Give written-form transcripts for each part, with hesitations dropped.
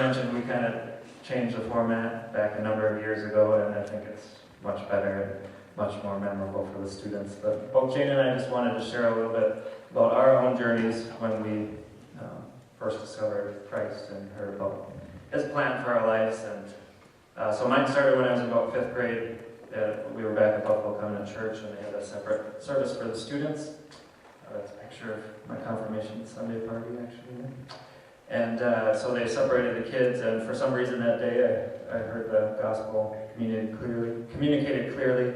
mentioned, we kind of changed the format back a number of years ago, and I think it's much better and much more memorable for the students. But both Jane and I just wanted to share a little bit about our own journeys when we first discovered Christ and heard about His plan for our lives. And so mine started when I was in about 5th grade. We were back at Buffalo Covenant Church, and they had a separate service for the students. That's a picture of my confirmation Sunday party, actually. And so they separated the kids, and for some reason that day I heard the gospel communicated clearly,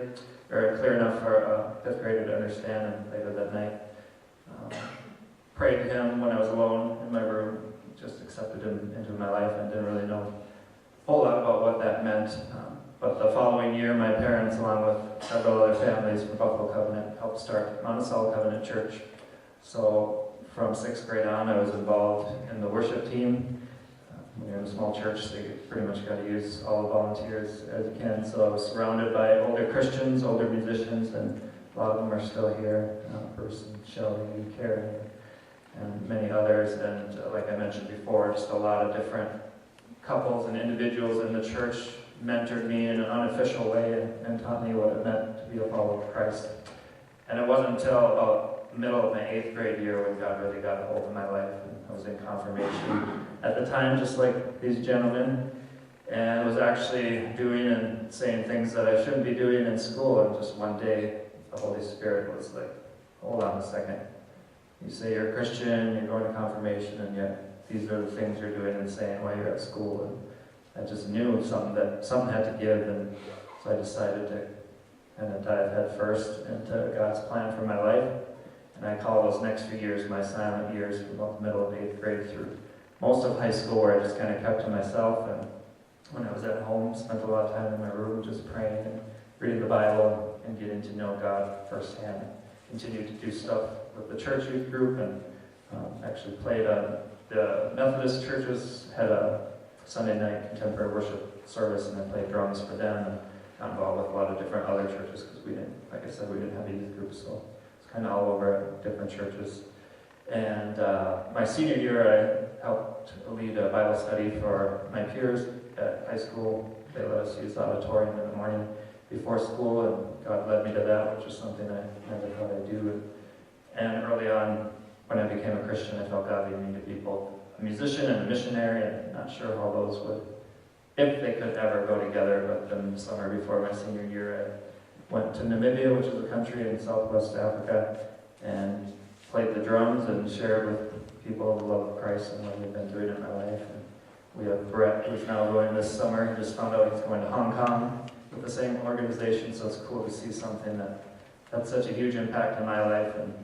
or clear enough for a 5th grader to understand. And later that night, prayed to Him when I was alone in my room, just accepted Him into my life, and didn't really know a whole lot about what that meant. But the following year, my parents, along with several other families from Buffalo Covenant, helped start Monticello Covenant Church. So from 6th grade on, I was involved in the worship team. When you're in a small church, so you pretty much got to use all the volunteers as you can. So I was surrounded by older Christians, older musicians, and a lot of them are still here. Bruce and Shelley and Karen and many others. And like I mentioned before, just a lot of different couples and individuals in the church mentored me in an unofficial way and taught me what it meant to be a follower of Christ. And it wasn't until about the middle of my 8th grade year when God really got a hold of my life. And I was in confirmation at the time, just like these gentlemen, and was actually doing and saying things that I shouldn't be doing in school. And just one day, the Holy Spirit was like, hold on a second. You say you're a Christian, you're going to confirmation, and yet these are the things you're doing and saying while you're at school. And I just knew something had to give, and so I decided to kind of dive head first into God's plan for my life. And I call those next few years my silent years, from about the middle of 8th grade through most of high school, where I just kind of kept to myself. And when I was at home, spent a lot of time in my room just praying and reading the Bible and getting to know God firsthand. Continued to do stuff with the church youth group, and actually played on the Methodist churches, had a Sunday night contemporary worship service, and I played drums for them, and got involved with a lot of different other churches, because we didn't, like I said, we didn't have a youth group, so it's kind of all over different churches. And my senior year, I helped lead a Bible study for my peers at high school. They let us use the auditorium in the morning before school, and God led me to that, which is something I never thought I'd do. And early on, when I became a Christian, I felt God leading me to be both a musician and a missionary, and not sure how those would, if they could ever go together. But then the summer before my senior year, I went to Namibia, which is a country in Southwest Africa, and played the drums and shared with people the love of Christ and what we've been doing in my life. And we have Brett, who's now going this summer. He just found out he's going to Hong Kong with the same organization, so it's cool to see something that had such a huge impact in my life. And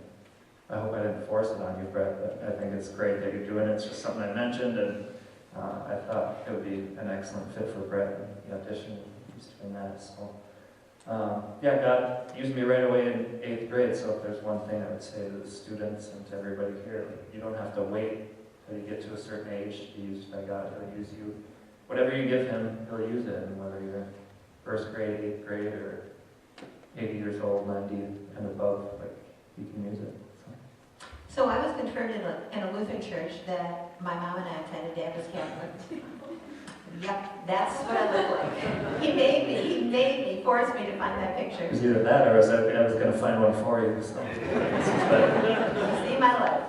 I hope I didn't force it on you, Brett, but I think it's great that you're doing it. It's just something I mentioned, and I thought it would be an excellent fit for Brett, and the audition was doing that. So, yeah, God used me right away in 8th grade, so if there's one thing I would say to the students and to everybody here, you don't have to wait till you get to a certain age to be used by God. He'll use you. Whatever you give Him, He'll use it, and whether you're 1st grade, 8th grade, or 80 years old, 90 and above, like, He can use it. So I was confirmed in a Lutheran church that my mom and I attended. Dad was Catholic. Yep, that's what I look like. He made me, forced me to find that picture. It was either that, or I was going to find one for you. So. See my life.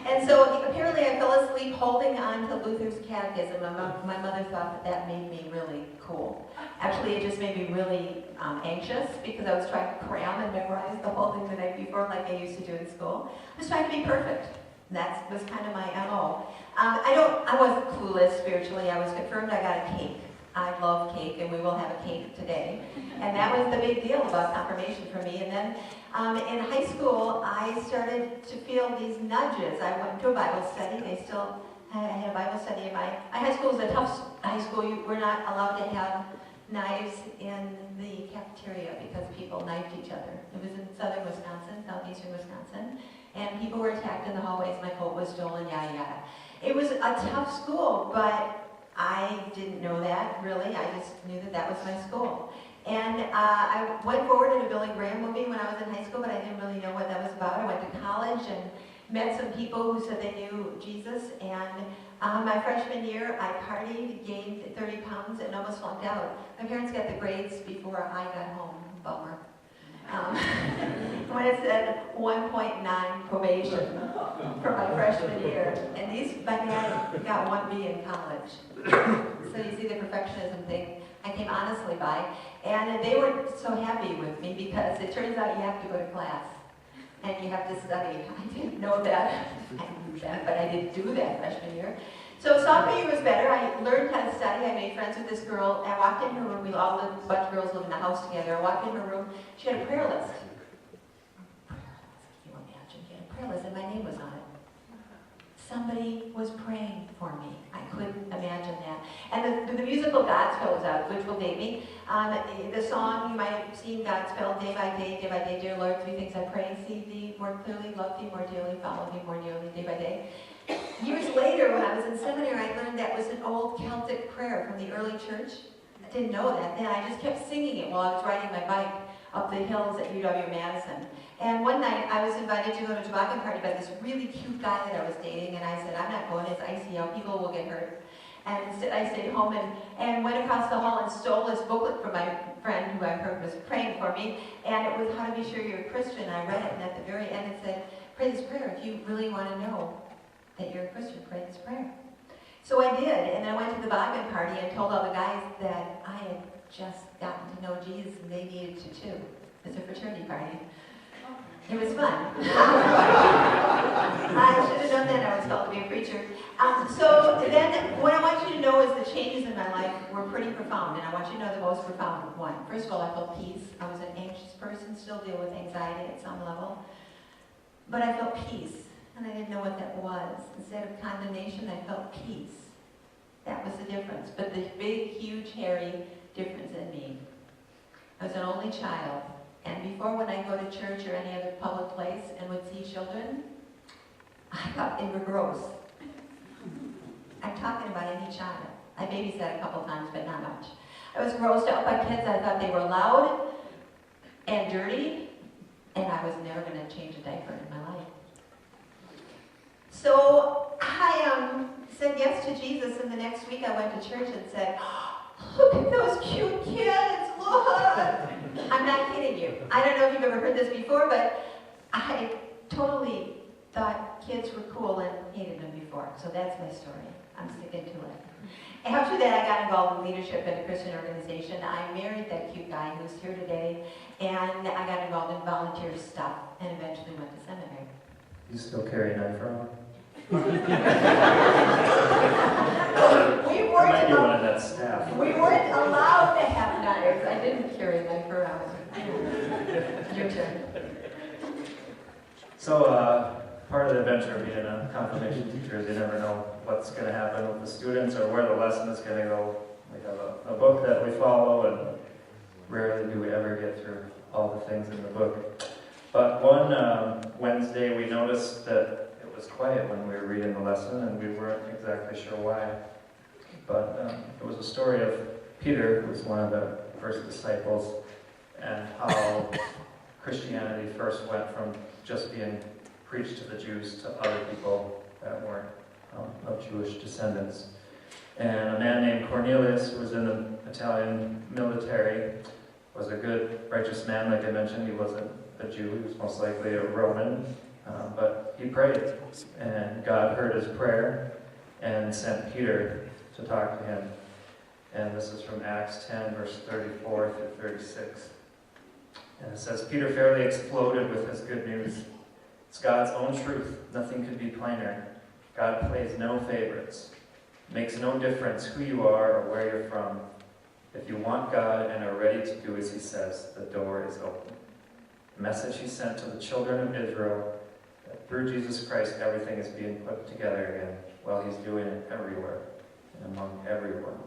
And so apparently I fell asleep holding on to Luther's catechism. My mother thought that made me really cool. Actually, it just made me really anxious, because I was trying to cram and memorize the whole thing the night before, like I used to do in school. I was trying to be perfect. That was kind of my MO. I wasn't clueless spiritually. I was confirmed. I got a cake. I love cake, and we will have a cake today. And that was the big deal about confirmation for me. And then in high school, I started to feel these nudges. I went to a Bible study. I had a Bible study in my high school was a tough high school. We're not allowed to have knives in the cafeteria because people knifed each other. It was in southern Wisconsin, southeastern Wisconsin, and people were attacked in the hallways. My coat was stolen, yada yada. It was a tough school, but I didn't know that, really. I just knew that was my school. And I went forward in a Billy Graham movie when I was in high school, but I didn't really know what that was about. I went to college and met some people who said they knew Jesus, and My freshman year, I partied, gained 30 pounds, and almost flunked out. My parents got the grades before I got home. Bummer. When it said 1.9 probation for my freshman year, and my dad got 1B in college. So you see the perfectionism thing I came honestly by, and they were so happy with me because it turns out you have to go to class and you have to study. I didn't know that. I knew that, but I didn't do that freshman year. So sophomore year was better. I learned how to study. I made friends with this girl. I walked in her room. We all lived, a bunch of girls lived in the house together. I walked in her room. She had a prayer list. Can you imagine? She had a prayer list, and my name was on it. Somebody was praying for me. I couldn't imagine that. And the musical Godspell was out, which will date me. The song, you might have seen Godspell, day by day, dear Lord, three things I pray, see thee more clearly, love thee more dearly, follow thee more nearly, day by day. Years later, when I was in seminary, I learned that was an old Celtic prayer from the early church. I didn't know that then. I just kept singing it while I was riding my bike up the hills at UW-Madison. And one night, I was invited to go to a toboggan party by this really cute guy that I was dating, and I said, I'm not going, it's icy out, people will get hurt. And instead, I stayed home and went across the hall and stole this booklet from my friend who I heard was praying for me, and it was How to Be Sure You're a Christian. I read it, and at the very end it said, pray this prayer. If you really want to know that you're a Christian, pray this prayer. So I did, and I went to the toboggan party and told all the guys that I had just gotten to know Jesus and they needed to too. It's a fraternity party. It was fun. I should have done that. I was called to be a preacher. So then what I want you to know is the changes in my life were pretty profound, and I want you to know the most profound one. First of all, I felt peace. I was an anxious person, still deal with anxiety at some level. But I felt peace, and I didn't know what that was. Instead of condemnation, I felt peace. That was the difference. But the big, huge, hairy difference in me. I was an only child. And before, when I go to church or any other public place and would see children, I thought they were gross. I'm talking about any child. I babysat a couple times, but not much. I was grossed out by kids. I thought they were loud and dirty, and I was never going to change a diaper in my life. So I said yes to Jesus, and the next week I went to church and said, look at those cute kids, look! I'm not kidding you. I don't know if you've ever heard this before, but I totally thought kids were cool and hated them before. So that's my story. I'm sticking to it. After that, I got involved in leadership at a Christian organization. I married that cute guy who's here today, and I got involved in volunteer stuff and eventually went to seminary. You still carry a knife around? We might be one of that staff. We weren't allowed to have knives. I didn't carry a knife around. Your turn. So part of the adventure of being a confirmation teacher is you never know what's going to happen with the students or where the lesson is going to go. We have a book that we follow, and rarely do we ever get through all the things in the book. But one Wednesday we noticed that it was quiet when we were reading the lesson, and we weren't exactly sure why. But it was a story of Peter, who was one of the first disciples, and how Christianity first went from just being preached to the Jews to other people that weren't of Jewish descendants. And a man named Cornelius, who was in the Italian military, was a good, righteous man. Like I mentioned, he wasn't a Jew, he was most likely a Roman, but he prayed, and God heard his prayer and sent Peter to talk to him. And this is from Acts 10, verse 34 through 36. And it says, Peter fairly exploded with his good news. It's God's own truth. Nothing could be plainer. God plays no favorites. It makes no difference who you are or where you're from. If you want God and are ready to do as he says, the door is open. The message he sent to the children of Israel, that through Jesus Christ everything is being put together again. Well, he's doing it everywhere and among everyone.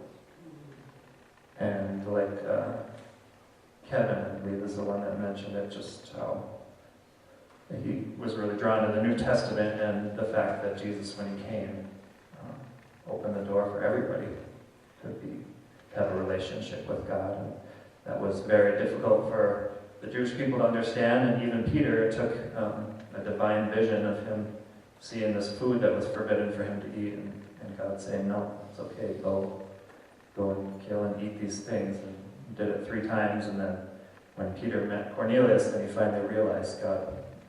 And like Kevin, I believe, is the one that mentioned it, just how he was really drawn to the New Testament and the fact that Jesus, when he came, opened the door for everybody to have a relationship with God. And that was very difficult for the Jewish people to understand, and even Peter, it took a divine vision of him seeing this food that was forbidden for him to eat, And God saying, no, it's okay, go and kill and eat these things. And he did it 3 times, and then when Peter met Cornelius, then he finally realized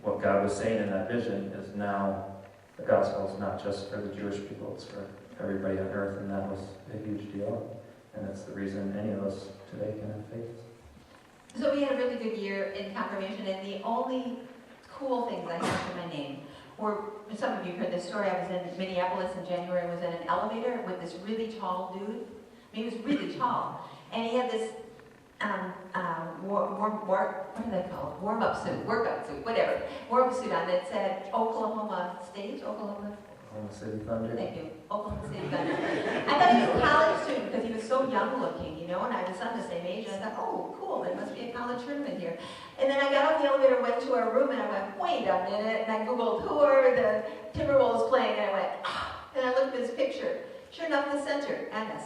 what God was saying in that vision is now the gospel is not just for the Jewish people, it's for everybody on earth, and that was a huge deal. And that's the reason any of us today can have faith. So we had a really good year in confirmation, and the only cool things I have to my name were, some of you heard this story, I was in Minneapolis in January, I was in an elevator with this really tall dude. I mean, he was really tall, and he had this what are they called? Warm-up suit, workout suit, whatever. Warm-up suit on that said Oklahoma State, Oklahoma City Thunder. Thank you. Oklahoma City Thunder. I thought he was a college student because he was so young looking, you know, and I was on the same age, and I thought, oh, cool, there must be a college tournament here. And then I got off the elevator, went to our room, and I went, wait a minute, and I Googled who are the Timberwolves playing, and I went, ah, and I looked at his picture. Sure enough, the center, Ennis,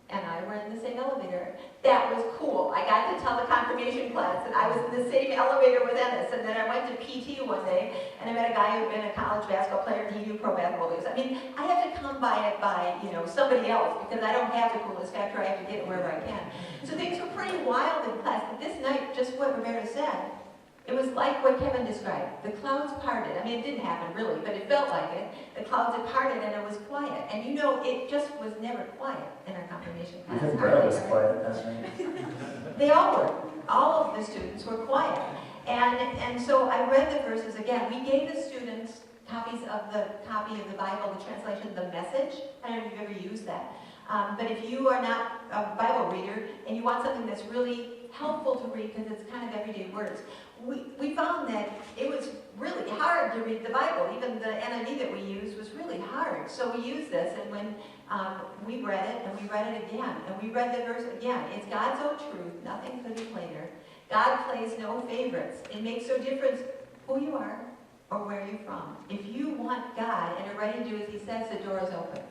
and I were in the same elevator. That was cool. I got to tell the confirmation class that I was in the same elevator with Ennis, and then I went to PT one day, and I met a guy who'd been a college basketball player, and he knew pro basketball moves. I mean, I have to come by it by, you know, somebody else, because I don't have the coolest factor. I have to get it wherever I can. So things were pretty wild in class, but this night, just what Roberta said, it was like what Kevin described. The clouds parted. I mean, it didn't happen really, but it felt like it. The clouds had parted and it was quiet. And you know, it just was never quiet in our confirmation class. Even Brad was quiet that night. They all were. All of the students were quiet. And so I read the verses again. We gave the students copies of the copy of the Bible, the translation, the Message. I don't know if you've ever used that. But if you are not a Bible reader and you want something that's really helpful to read because it's kind of everyday words, we found that it was really hard to read the Bible. Even the NIV that we used was really hard. So we used this, and when we read it, and we read it again, and we read the verse again. It's God's own truth. Nothing could be plainer. God plays no favorites. It makes no difference who you are or where you're from. If you want God and are ready to do as He says, the door is open.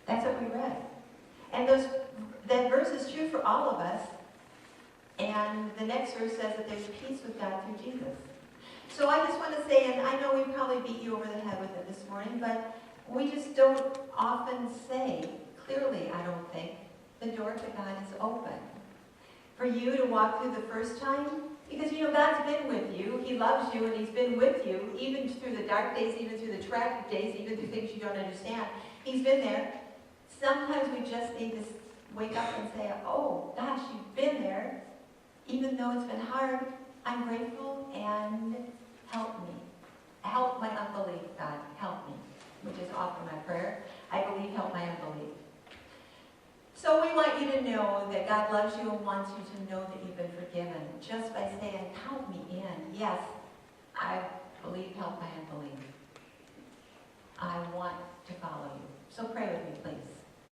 That's what we read. And that verse is true for all of us. And the next verse says that there's peace with God through Jesus. So I just want to say, and I know we probably beat you over the head with it this morning, but we just don't often say clearly, I don't think, the door to God is open. For you to walk through the first time, because you know God's been with you, He loves you, and He's been with you, even through the dark days, even through the tragic days, even through things you don't understand. He's been there. Sometimes we just need to wake up and say, oh, gosh, you've been there. Even though it's been hard, I'm grateful, and help me. Help my unbelief, God. Help me, which is often my prayer. I believe, help my unbelief. So we want you to know that God loves you and wants you to know that you've been forgiven just by saying, count me in. Yes, I believe, help my unbelief. I want to follow you. So pray with me, please.